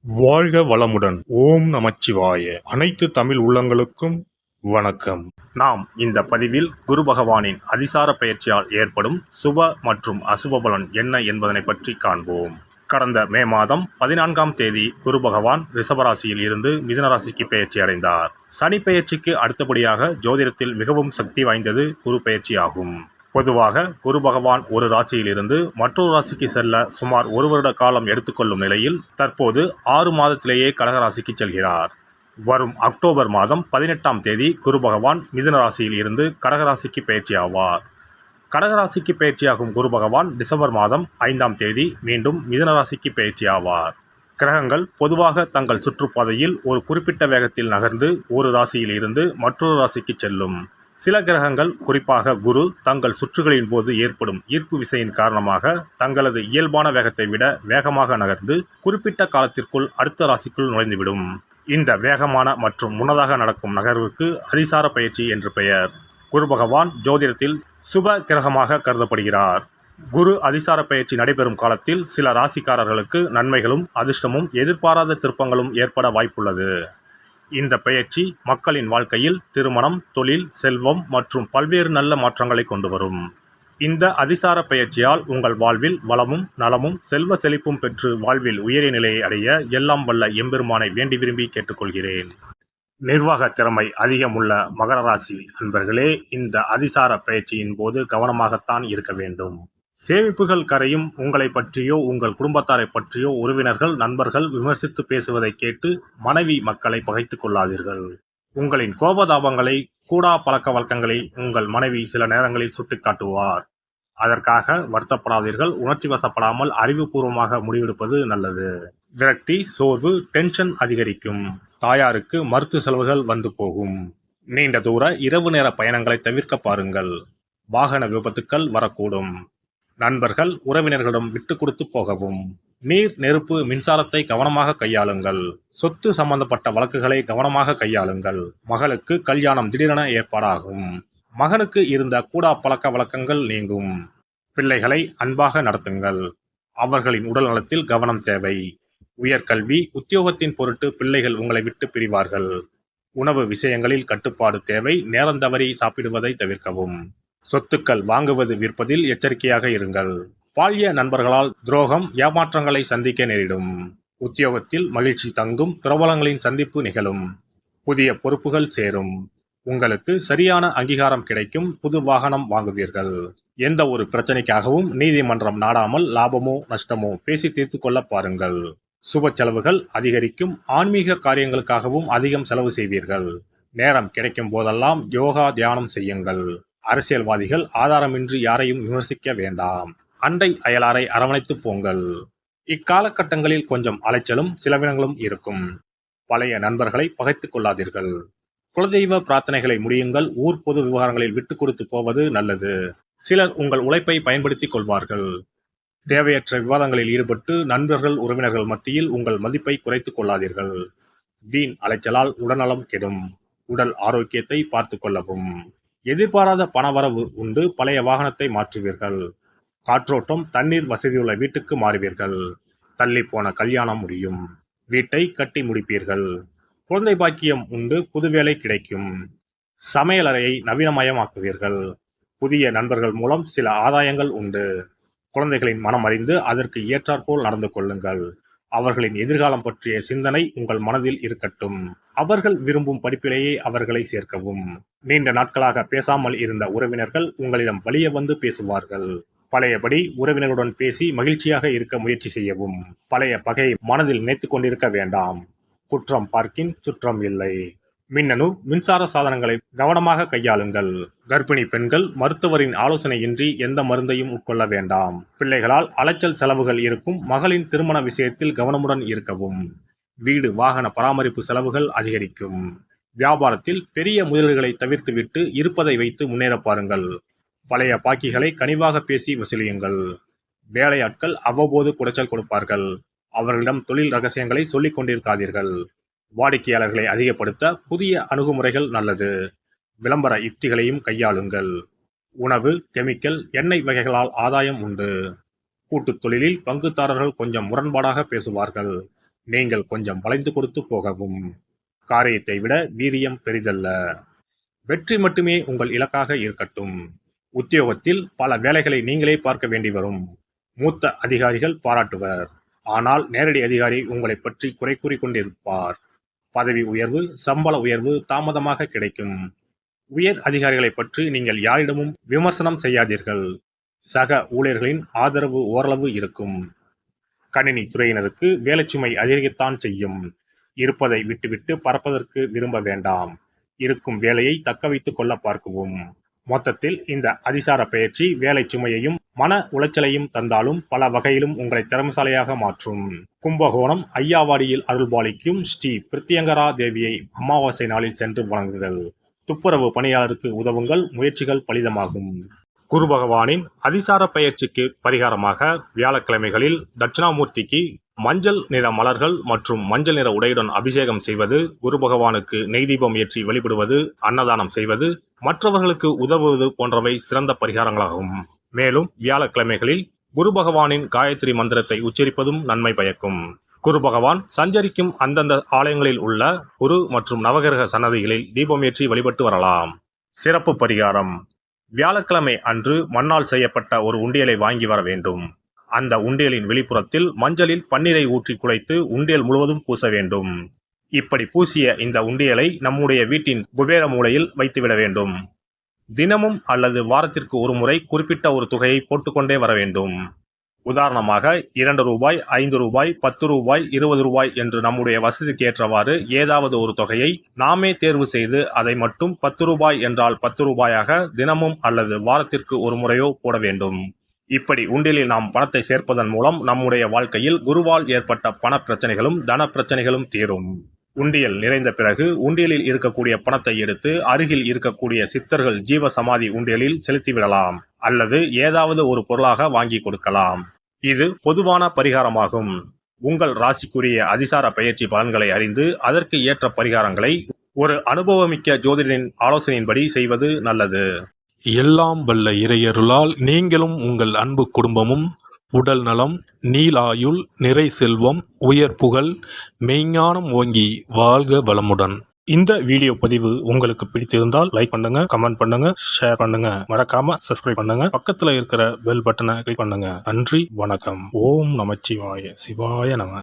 வாழ்க வளமுடன். ஓம் நமச்சிவாய. அனைத்து தமிழ் உள்ளங்களுக்கும் வணக்கம். நாம் இந்த பதிவில் குரு பகவானின் அதிசார பெயர்ச்சியால் ஏற்படும் சுப மற்றும் அசுப பலன் என்ன என்பதனை பற்றி காண்போம். கடந்த மே மாதம் 14ஆம் தேதி குரு பகவான் ரிஷபராசியில் இருந்து மிதுன ராசிக்கு பெயர்ச்சி அடைந்தார். சனி பெயர்ச்சிக்கு அடுத்தபடியாக ஜோதிடத்தில் மிகவும் சக்தி வாய்ந்தது குரு பெயர்ச்சி ஆகும். பொதுவாக குரு பகவான் ஒரு ராசியிலிருந்து மற்றொரு ராசிக்கு செல்ல சுமார் ஒரு வருட காலம் எடுத்துக்கொள்ளும் நிலையில் தற்போது 6 மாதத்திலேயே கடகராசிக்கு செல்கிறார். வரும் அக்டோபர் மாதம் 18ஆம் தேதி குரு பகவான் மிதுன ராசியில் இருந்து கடகராசிக்கு பயிற்சி ஆவார். கடகராசிக்கு பயிற்சியாகும் குரு பகவான் டிசம்பர் மாதம் 5ஆம் தேதி மீண்டும் மிதுன ராசிக்கு பயிற்சி ஆவார். கிரகங்கள் பொதுவாக தங்கள் சுற்றுப்பாதையில் ஒரு குறிப்பிட்ட வேகத்தில் நகர்ந்து ஒரு ராசியில் இருந்து மற்றொரு ராசிக்கு செல்லும். சில கிரகங்கள், குறிப்பாக குரு, தங்கள் சுற்றுகளின் போது ஏற்படும் ஈர்ப்பு விசையின் காரணமாக தங்களது இயல்பான வேகத்தை விட வேகமாக நகர்ந்து குறிப்பிட்ட காலத்திற்குள் அடுத்த ராசிக்குள் நுழைந்துவிடும். இந்த வேகமான மற்றும் முன்னதாக நடக்கும் நகர்வுக்கு அதிசார பயிற்சி என்று பெயர். குரு பகவான் ஜோதிடத்தில் சுப கிரகமாக கருதப்படுகிறார். குரு அதிசார பயிற்சி நடைபெறும் காலத்தில் சில ராசிக்காரர்களுக்கு நன்மைகளும் அதிர்ஷ்டமும் எதிர்பாராத திருப்பங்களும் ஏற்பட வாய்ப்புள்ளது. இந்த பெயர்ச்சி மக்களின் வாழ்க்கையில் திருமணம், தொழில், செல்வம் மற்றும் பல்வேறு நல்ல மாற்றங்களை கொண்டு வரும். இந்த அதிசார பெயர்ச்சியால் உங்கள் வாழ்வில் வளமும் நலமும் செல்வ செழிப்பும் பெற்று வாழ்வில் உயரிய நிலையை அடைய எல்லாம் வல்ல எம்பெருமானை வேண்டி விரும்பி கேட்டுக்கொள்கிறேன். நிர்வாக திறமை அதிகமுள்ள மகர ராசி அன்பர்களே, இந்த அதிசார பெயர்ச்சியின் போது கவனமாகத்தான் இருக்க வேண்டும். சேமிப்புகள் கரையும். உங்களை பற்றியோ உங்கள் குடும்பத்தாரை பற்றியோ உறவினர்கள், நண்பர்கள் விமர்சித்து பேசுவதை கேட்டு மனைவி மக்களை பகைத்துக் கொள்ளாதீர்கள். உங்களின் கோபதாபங்களை, கூடா பழக்க வழக்கங்களை உங்கள் மனைவி சில நேரங்களில் சுட்டிக்காட்டுவார். அதற்காக வருத்தப்படாதீர்கள். உணர்ச்சி வசப்படாமல் அறிவுபூர்வமாக முடிவெடுப்பது நல்லது. விரக்தி, சோர்வு, டென்ஷன் அதிகரிக்கும். தாயாருக்கு மருத்துவ செலவுகள் வந்து போகும். நீண்ட தூர இரவு நேர பயணங்களை தவிர்க்க பாருங்கள். வாகன விபத்துக்கள் வரக்கூடும். நண்பர்கள், உறவினர்களிடம் விட்டு கொடுத்து போகவும். நீர், நெருப்பு, மின்சாரத்தை கவனமாக கையாளுங்கள். சொத்து சம்பந்தப்பட்ட வழக்குகளை கவனமாக கையாளுங்கள். மகளுக்கு கல்யாணம் திடீரென ஏற்பாடாகும். மகனுக்கு இருந்த கூடா பழக்க வழக்கங்கள் நீங்கும். பிள்ளைகளை அன்பாக நடத்துங்கள். அவர்களின் உடல் நலத்தில் கவனம் தேவை. உயர்கல்வி, உத்தியோகத்தின் பொருட்டு பிள்ளைகள் உங்களை விட்டு பிரிவார்கள். உணவு விஷயங்களில் கட்டுப்பாடு தேவை. நேரம் தவறி சாப்பிடுவதை தவிர்க்கவும். சொத்துக்கள் வாங்குவது விற்பதில் எச்சரிக்கையாக இருங்கள். பால்ய நண்பர்களால் துரோகம், ஏமாற்றங்களை சந்திக்க நேரிடும். உத்தியோகத்தில் மகிழ்ச்சி தங்கும். பிரபலங்களின் சந்திப்பு நிகழும். புதிய பொறுப்புகள் சேரும். உங்களுக்கு சரியான அங்கீகாரம் கிடைக்கும். புது வாகனம் வாங்குவீர்கள். எந்த ஒரு பிரச்சனைக்காகவும் நீதிமன்றம் நாடாமல் லாபமோ நஷ்டமோ பேசி தீர்த்து கொள்ள பாருங்கள். சுப செலவுகள் அதிகரிக்கும். ஆன்மீக காரியங்களுக்காகவும் அதிகம் செலவு செய்வீர்கள். நேரம் கிடைக்கும் போதெல்லாம் யோகா, தியானம் செய்யுங்கள். அரசியல்வாதிகள் ஆதாரமின்றி யாரையும் விமர்சிக்க வேண்டாம். அண்டை அயலாரை அரவணைத்து போங்கள். இக்காலகட்டங்களில் கொஞ்சம் அலைச்சலும் செலவினங்களும் இருக்கும். பழைய நண்பர்களை பகைத்துக் கொள்ளாதீர்கள். குலதெய்வ பிரார்த்தனைகளை முடியுங்கள். ஊர் பொது விவகாரங்களில் விட்டு கொடுத்து போவது நல்லது. சிலர் உங்கள் உழைப்பை பயன்படுத்திக் கொள்வார்கள். தேவையற்ற விவாதங்களில் ஈடுபட்டு நண்பர்கள், உறவினர்கள் மத்தியில் உங்கள் மதிப்பை குறைத்துக் கொள்ளாதீர்கள். வீண் அலைச்சலால் உடல்நலம் கெடும். உடல் ஆரோக்கியத்தை பார்த்து கொள்ளவும். எதிர்பாராத பணவரவு உண்டு. பழைய வாகனத்தை மாற்றுவீர்கள். காற்றோட்டம், தண்ணீர் வசதியுள்ள வீட்டுக்கு மாறுவீர்கள். தள்ளி போன கல்யாணம் முடியும். வீட்டை கட்டி முடிப்பீர்கள். குழந்தை பாக்கியம் உண்டு. புது வேலை கிடைக்கும். சமையலறையை நவீனமயமாக்குவீர்கள். புதிய நண்பர்கள் மூலம் சில ஆதாயங்கள் உண்டு. குழந்தைகளின் மனம் அறிந்து அதற்கு ஏற்றாற்போல் நடந்து கொள்ளுங்கள். அவர்களின் எதிர்காலம் பற்றிய சிந்தனை உங்கள் மனதில் இருக்கட்டும். அவர்கள் விரும்பும் படிப்பிலேயே அவர்களை சேர்க்கவும். நீண்ட நாட்களாக பேசாமல் இருந்த உறவினர்கள் உங்களிடம் வலிய வந்து பேசுவார்கள். பழையபடி உறவினர்களுடன் பேசி மகிழ்ச்சியாக இருக்க முயற்சி செய்யவும். பழைய பகையை மனதில் நினைத்துக் கொண்டிருக்க வேண்டாம். குற்றம் பார்க்கின் சுற்றம் இல்லை. மின்னணு, மின்சார சாதனங்களை கவனமாக கையாளுங்கள். கர்ப்பிணி பெண்கள் மருத்துவரின் ஆலோசனையின்றி எந்த மருந்தையும் உட்கொள்ள வேண்டாம். பிள்ளைகளால் அலைச்சல் செலவுகள் இருக்கும். மகளின் திருமண விஷயத்தில் கவனமுடன் இருக்கவும். வீடு, வாகன பராமரிப்பு செலவுகள் அதிகரிக்கும். வியாபாரத்தில் பெரிய முதலீடுகளை தவிர்த்துவிட்டு இருப்பதை வைத்து முன்னேற பாருங்கள். பழைய பாக்கிகளை கனிவாக பேசி வசூலியுங்கள். வேலையாட்கள் அவ்வப்போது குடைச்சல் கொடுப்பார்கள். அவர்களிடம் தொழில் ரகசியங்களை சொல்லிக் கொண்டிருக்காதீர்கள். வாடிக்கையாளர்களை அதிகப்படுத்த புதிய அணுகுமுறைகள் நல்லது. விளம்பர யுக்திகளையும் கையாளுங்கள். உணவு, கெமிக்கல், எண்ணெய் வகைகளால் ஆதாயம் உண்டு. கூட்டுத் தொழிலில் பங்குதாரர்கள் கொஞ்சம் முரண்பாடாக பேசுவார்கள். நீங்கள் கொஞ்சம் வளைந்து கொடுத்து போகவும். காரியத்தை விட வீரியம் பெரிதல்ல. வெற்றி மட்டுமே உங்கள் இலக்காக இருக்கட்டும். உத்தியோகத்தில் பல வேலைகளை நீங்களே பார்க்க வேண்டி வரும். மூத்த அதிகாரிகள் பாராட்டுவர். ஆனால் நேரடி அதிகாரி உங்களை பற்றி குறை கூறிக்கொண்டிருப்பார். பதவி உயர்வு, சம்பள உயர்வு தாமதமாக கிடைக்கும். உயர் அதிகாரிகளை பற்றி நீங்கள் யாரிடமும் விமர்சனம் செய்யாதீர்கள். சக ஊழியர்களின் ஆதரவு ஓரளவு இருக்கும். கணினி துறையினருக்கு வேலைச்சுமை அதிகரிக்கத்தான் செய்யும். இருப்பதை விட்டுவிட்டு பறப்பதற்கு விரும்ப வேண்டாம். இருக்கும் வேலையை தக்க வைத்துக் கொள்ள பார்க்கவும். மொத்தத்தில் இந்த அதிசார பயிற்சி வேலை சுமையையும் மன உளைச்சலையும் தந்தாலும் பல வகையிலும் உங்களை திறமைசாலியாக மாற்றும். கும்பகோணம் ஐயாவாடியில் அருள்பாலிக்கும் ஸ்ரீ பிரித்தியங்கரா தேவியை அமாவாசை நாளில் சென்று வணங்குங்கள். துப்புரவு பணியாளருக்கு உதவுங்கள். முயற்சிகள் பலிதமாகும். குரு பகவானின் அதிசார பயிற்சிக்கு பரிகாரமாக வியாழக்கிழமைகளில் தட்சிணாமூர்த்திக்கு மஞ்சள் நிற மலர்கள் மற்றும் மஞ்சள் நிற உடையுடன் அபிஷேகம் செய்வது, குரு பகவானுக்கு நெய் தீபம் ஏற்றி வழிபடுவது, அன்னதானம் செய்வது, மற்றவர்களுக்கு உதவுவது போன்றவை சிறந்த பரிகாரங்களாகும். மேலும் வியாழக்கிழமைகளில் குரு பகவானின் காயத்ரி மந்திரத்தை உச்சரிப்பதும் நன்மை பயக்கும். குரு பகவான் சஞ்சரிக்கும் அந்தந்த ஆலயங்களில் உள்ள குரு மற்றும் நவகிரக சன்னதிகளில் தீபம் ஏற்றி வழிபட்டு வரலாம். சிறப்பு பரிகாரம்: வியாழக்கிழமை அன்று மண்ணால் செய்யப்பட்ட ஒரு உண்டியலை வாங்கி வர வேண்டும். அந்த உண்டியலின் வெளிப்புறத்தில் மஞ்சளில் பன்னீரை ஊற்றி குழைத்து உண்டியல் முழுவதும் பூச வேண்டும். இப்படி பூசிய இந்த உண்டியலை நம்முடைய வீட்டின் குபேர மூலையில் வைத்துவிட வேண்டும். தினமும் அல்லது வாரத்திற்கு ஒரு முறை குறிப்பிட்ட ஒரு தொகையை போட்டுக்கொண்டே வர வேண்டும். உதாரணமாக 2 ரூபாய், 5 ரூபாய், 10 ரூபாய், 20 ரூபாய் என்று நம்முடைய வசதிக்கு ஏற்றவாறு ஏதாவது ஒரு தொகையை நாமே தேர்வு செய்து அதை மட்டும் 10 ரூபாய் என்றால் 10 ரூபாயாக தினமும் அல்லது வாரத்திற்கு ஒரு முறையோ போட வேண்டும். இப்படி உண்டியலில் நாம் பணத்தை சேர்ப்பதன் மூலம் நம்முடைய வாழ்க்கையில் குருவால் ஏற்பட்ட பண பிரச்சனைகளும் தன பிரச்சனைகளும் தீரும். உண்டியல் நிறைந்த பிறகு உண்டியலில் இருக்கக்கூடிய பணத்தை எடுத்து அருகில் இருக்கக்கூடிய சித்தர்கள் ஜீவ சமாதி உண்டியலில் செலுத்திவிடலாம் அல்லது ஏதாவது ஒரு பொருளாக வாங்கி கொடுக்கலாம். இது பொதுவான பரிகாரமாகும். உங்கள் ராசிக்குரிய அதிசார பயிற்சி பலன்களை அறிந்து அதற்கு ஏற்ற பரிகாரங்களை ஒரு அனுபவமிக்க ஜோதிடரின் ஆலோசனையின்படி செய்வது நல்லது. எல்லாம் வல்ல இறையருளால் நீங்களும் உங்கள் அன்பு குடும்பமும் உடல் நலம், நீலாயுள், நிறை செல்வம், உயர் புகழ், மெய்ஞானம் ஓங்கி வாழ்க வளமுடன். இந்த வீடியோ பதிவு உங்களுக்கு பிடித்திருந்தால் லைக் பண்ணுங்க, கமெண்ட் பண்ணுங்க, ஷேர் பண்ணுங்க. மறக்காம சப்ஸ்கிரைப் பண்ணுங்க. பக்கத்துல இருக்கிற பெல் பட்டனை கிளிக் பண்ணுங்க. நன்றி, வணக்கம். ஓம் நமச்சிவாய. சிவாய நம.